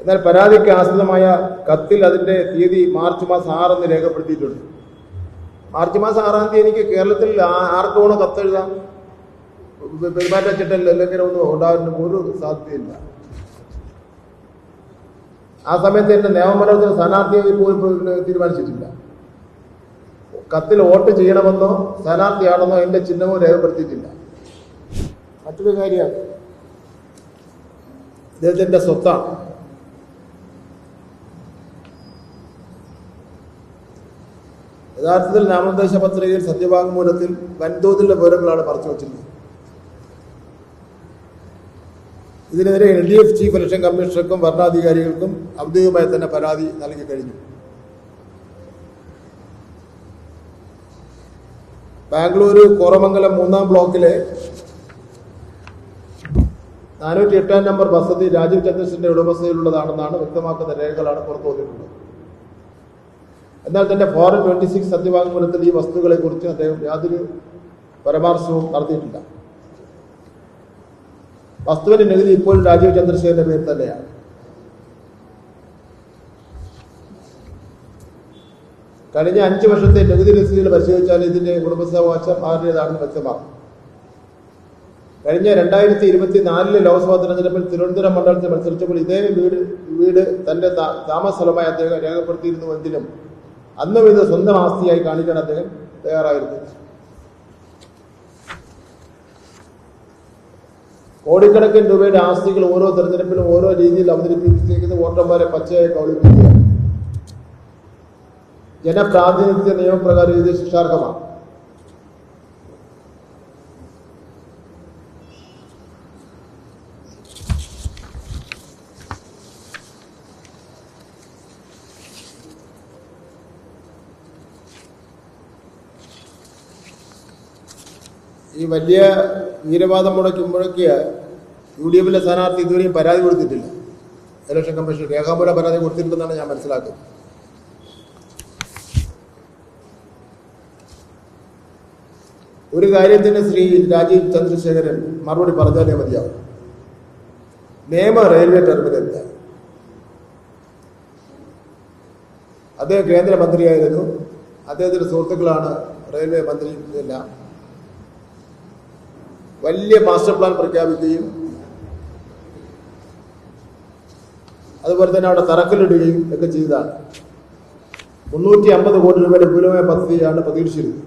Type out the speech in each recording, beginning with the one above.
എന്നാൽ പരാതിക്ക് ആസ്പദമായ കത്തിൽ അതിൻ്റെ തീയതി മാർച്ച് മാസം 6 എന്ന് രേഖപ്പെടുത്തിയിട്ടുണ്ട്. മാർച്ച് മാസം 6-ാം തീയതി എനിക്ക് കേരളത്തിൽ ആർക്കുമാണ് കത്തെഴുതാം? പെരുമാറ്റച്ചട്ടം ലംഘനമൊന്നും ഉണ്ടാകാൻ ഒരു സാധ്യതയില്ല. ആ സമയത്ത് എൻ്റെ നിയമമണ്ഡലത്തിന് സ്ഥാനാർത്ഥിയായി പോലും തീരുമാനിച്ചിട്ടില്ല. കത്തിൽ വോട്ട് ചെയ്യണമെന്നോ സ്ഥാനാർത്ഥിയാണെന്നോ എൻ്റെ ചിഹ്നമോ രേഖപ്പെടുത്തിയിട്ടില്ല. മറ്റൊരു കാര്യമാണ്, ഇദ്ദേഹത്തിൻ്റെ സ്വത്താണ്. യഥാർത്ഥത്തിൽ നാമനിർദ്ദേശ പത്രികയിൽ സത്യവാങ്മൂലത്തിൽ വൻതോതിലുള്ള വിവരങ്ങളാണ് മറച്ചു വച്ചിരുന്നത്. ഇതിനെതിരെ LDF ചീഫ് ഇലക്ഷൻ കമ്മീഷണർക്കും ഭരണാധികാരികൾക്കും ഔദ്യോഗികമായി തന്നെ പരാതി നൽകി കഴിഞ്ഞു. ബാംഗ്ലൂർ കോറമംഗലം 3-ാം ബ്ലോക്കിലെ 408-ാം നമ്പർ വസതി രാജീവ് ചന്ദ്രശേഖരന്റെ ഉടമസ്ഥയിലുള്ളതാണെന്നാണ് വ്യക്തമാക്കുന്ന രേഖകളാണ് പുറത്തു വന്നിട്ടുള്ളത്. എന്നാൽ തന്റെ ഫോറം 26 സത്യവാങ്മൂലത്തിൽ ഈ വസ്തുക്കളെ കുറിച്ച് അദ്ദേഹം യാതൊരു പരാമർശവും നടത്തിയിട്ടില്ല. വസ്തുവിന്റെ നികുതി ഇപ്പോഴും രാജീവ് ചന്ദ്രശേഖരന്റെ പേരിൽ തന്നെയാണ്. കഴിഞ്ഞ 5 വർഷത്തെ നികുതി രസീതുകൾ പരിശോധിച്ചാൽ ഇതിന്റെ ഉടമസ്ഥാവകാശം ആരുടേതാണെന്ന് വ്യക്തമാകും. കഴിഞ്ഞ 2024 ലോക്സഭാ തെരഞ്ഞെടുപ്പിൽ തിരുവനന്തപുരം മണ്ഡലത്തിൽ മത്സരിച്ചപ്പോൾ ഇതേ വീട് തന്റെ താമസ സ്ഥലമായി അദ്ദേഹം രേഖപ്പെടുത്തിയിരുന്നുവെങ്കിലും അന്നും ഇത് സ്വന്തം ആസ്തിയായി കാണിക്കാൻ അദ്ദേഹം തയ്യാറായിരുന്നു. കോടിക്കണക്കിന് രൂപയുടെ ആസ്തികൾ ഓരോ തെരഞ്ഞെടുപ്പിലും ഓരോ രീതിയിൽ അവതരിപ്പിച്ചിരിക്കുന്ന വോട്ടർമാരെ പച്ചയായി കബളിപ്പിക്കുകയാണ്. ജനപ്രാതിനിധ്യ നിയമപ്രകാരം ഇത് ശിക്ഷാർഹമാണ്. ഈ വലിയ വീരവാദം മുടക്കിയ UDFിലെ സ്ഥാനാർത്ഥി ഇതുവരെയും പരാതി കൊടുത്തിട്ടില്ല. ഇലക്ഷൻ കമ്മീഷൻ രേഖാമൂലം പരാതി കൊടുത്തിട്ടുണ്ടെന്നാണ് ഞാൻ മനസ്സിലാക്കുന്നത്. ഒരു കാര്യത്തിന് ശ്രീ രാജീവ് ചന്ദ്രശേഖരൻ മറുപടി പറഞ്ഞാലേ മതിയാവും. റെയിൽവേ ടെർമിനലില്ല. അദ്ദേഹം കേന്ദ്രമന്ത്രിയായിരുന്നു. അദ്ദേഹത്തിന്റെ സുഹൃത്തുക്കളാണ് റെയിൽവേ മന്ത്രി. എല്ലാം വലിയ മാസ്റ്റർ പ്ലാൻ പ്രഖ്യാപിക്കുകയും അതുപോലെ തന്നെ അവിടെ തറക്കല്ലിടുകയും ഒക്കെ ചെയ്തതാണ്. 350 കോടി രൂപയുടെ വിപുലമായ പദ്ധതിയാണ് പ്രതീക്ഷിച്ചിരുന്നത്.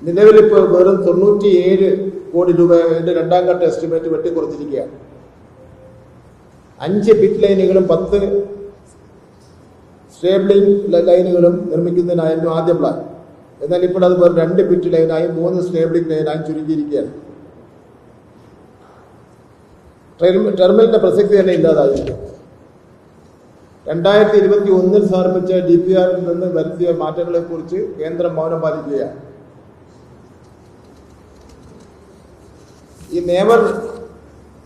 നിലവിലിപ്പോൾ വെറും 97 കോടി രൂപയുടെ 2ാം ഘട്ട എസ്റ്റിമേറ്റ് വെട്ടിക്കുറച്ചിരിക്കുകയാണ്. 5 പിറ്റ് ലൈനുകളും 10 സ്റ്റേബിളിംഗ് ലൈനുകളും നിർമ്മിക്കുന്നതിനായിരുന്നു ആദ്യ പ്ലാൻ. എന്നാൽ ഇപ്പോൾ അത് വെറും 2 പിറ്റ് ലൈനായും 3 സ്റ്റേബിളിംഗ് ലൈനായും ചുരുക്കിയിരിക്കുകയാണ്. ടെർമിനലിന്റെ പ്രസക്തി തന്നെ ഇല്ലാതായിരിക്കും. 2021 സമർപ്പിച്ച DPRൽ നിന്ന് വരുത്തിയ മാറ്റങ്ങളെ കുറിച്ച് കേന്ദ്രം മൗനം പാലിക്കുകയാണ്. ഈ നേമർ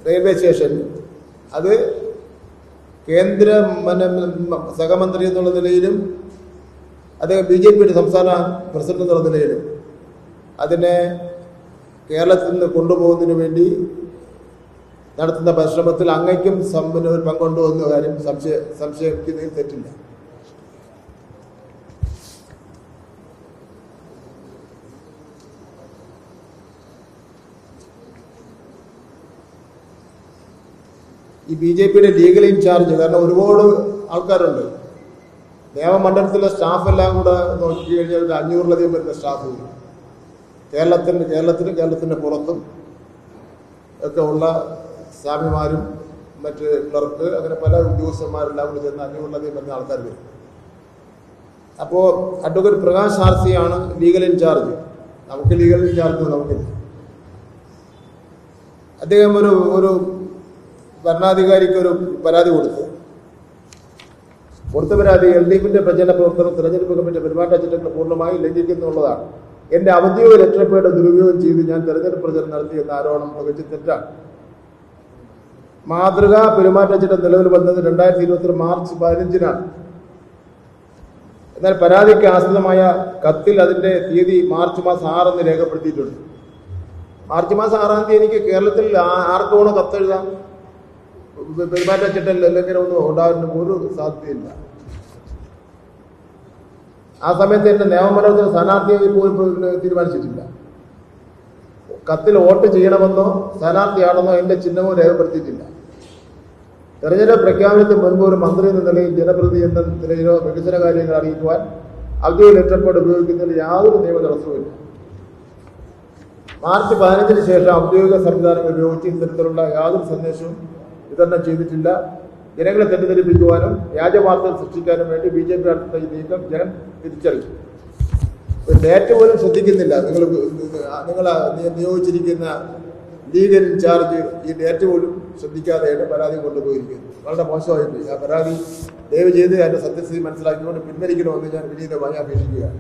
റെയിൽവേ സ്റ്റേഷൻ അത് കേന്ദ്ര സഹമന്ത്രി എന്നുള്ള നിലയിലും അദ്ദേഹം BJPയുടെ സംസ്ഥാന പ്രസിഡന്റ് എന്നുള്ള നിലയിലും അതിനെ കേരളത്തിൽ നിന്ന് കൊണ്ടുപോകുന്നതിന് വേണ്ടി നടത്തുന്ന പരിശ്രമത്തിൽ അങ്ങയ്ക്കും ഒരു പങ്കുണ്ടോ എന്ന കാര്യം സംശയിക്കുന്നതിൽ തെറ്റില്ല. ഈ BJPയുടെ ലീഗൽ ഇൻചാർജ്, കാരണം ഒരുപാട് ആൾക്കാരുണ്ട് നിയമമണ്ഡലത്തിലെ സ്റ്റാഫെല്ലാം കൂടെ നോക്കിക്കഴിഞ്ഞാൽ 500-ലധികം വരുന്ന സ്റ്റാഫ് കേരളത്തിന് പുറത്തും ഒക്കെ ഉള്ള സ്വാമിമാരും മറ്റ് ക്ലർക്ക് അങ്ങനെ പല ഉദ്യോഗസ്ഥന്മാരെല്ലാം കൂടി ചേർന്ന് 500-ലധികം വരുന്ന ആൾക്കാർ വരും. അപ്പോൾ അഡ്വക്കേറ്റ് പ്രകാശ് ആർസിയാണ് ലീഗൽ ഇൻചാർജ്. നമുക്ക് ലീഗൽ ഇൻചാർജ് നമുക്കില്ല. അദ്ദേഹം ഒരു ഭരണാധികാരിക്ക് ഒരു പരാതി കൊടുത്ത പരാതി LDFിന്റെ പ്രചരണ പ്രവർത്തനം തെരഞ്ഞെടുപ്പ് കമ്മിറ്റി പെരുമാറ്റച്ചട്ടങ്ങൾ പൂർണ്ണമായും ലംഘിക്കുന്നുള്ളതാണ്. എന്റെ ഔദ്യോഗിക ലെറ്റർപേഡ് ദുരുപയോഗം ചെയ്ത് ഞാൻ തെരഞ്ഞെടുപ്പ് പ്രചരണം നടത്തിയെന്ന ആരോപണം തികച്ചും തെറ്റാണ്. മാതൃകാ പെരുമാറ്റച്ചട്ടം നിലവിൽ വന്നത് 2023 മാർച്ച് 15-നാണ്. എന്നാൽ പരാതിക്ക് ആസ്പദമായ കത്തിൽ അതിന്റെ തീയതി മാർച്ച് മാസം 6 എന്ന് രേഖപ്പെടുത്തിയിട്ടുണ്ട്. മാർച്ച് മാസം 6-ാം തീയതി എനിക്ക് കേരളത്തിൽ ആർക്കുമാണ് കത്തെഴുതാം? പെരുമാറ്റച്ചട്ടം ലംഘനമൊന്നും ഉണ്ടാകുന്ന ഒരു സാധ്യതയില്ല. ആ സമയത്ത് എന്റെ നിയമമണ്ഡലത്തിൽ സ്ഥാനാർത്ഥിയായി പോലും തീരുമാനിച്ചിട്ടില്ല. കത്തിൽ വോട്ട് ചെയ്യണമെന്നോ സ്ഥാനാർത്ഥിയാണെന്നോ എന്റെ ചിഹ്നമോ രേഖപ്പെടുത്തിയിട്ടില്ല. തെരഞ്ഞെടുപ്പ് പ്രഖ്യാപനത്തിന് മുൻപ് ഒരു മന്ത്രി എന്ന നിലയിൽ ജനപ്രതി എന്ന നിലയിലോ വികസന കാര്യങ്ങൾ അറിയിക്കുവാൻ ഔദ്യോഗിക ലെറ്റർപാട് ഉപയോഗിക്കുന്നതിൽ യാതൊരു നിയമ തടസ്സവുമില്ല. മാർച്ച് 15-ന് ശേഷം ഔദ്യോഗിക സംവിധാനങ്ങൾ ഉപയോഗിച്ച് ഇത്തരത്തിലുള്ള യാതൊരു സന്ദേശവും വിതരണം ചെയ്തിട്ടില്ല. ജനങ്ങളെ തെറ്റിദ്ധരിപ്പിക്കുവാനും വ്യാജവാർത്തകൾ സൃഷ്ടിക്കാനും വേണ്ടി BJP നടത്തുന്ന ഈ നീക്കം ജനം തിരിച്ചറിയും. ഡേറ്റ് പോലും ശ്രദ്ധിക്കുന്നില്ല. നിങ്ങൾ നിയോഗിച്ചിരിക്കുന്ന ലീഗൽ ഇൻചാർജ് ഈ ഡേറ്റ് പോലും ശ്രദ്ധിക്കാതെയാണ് പരാതി കൊണ്ടുപോയിരിക്കുന്നത്. വളരെ മോശമായി പോയി. ആ പരാതി ദയവ് ചെയ്ത് അതിന്റെ സത്യസ്ഥിതി മനസ്സിലാക്കിക്കൊണ്ട് പിൻവലിക്കണമെന്ന് ഞാൻ വിനീതമായി അപേക്ഷിക്കുകയാണ്.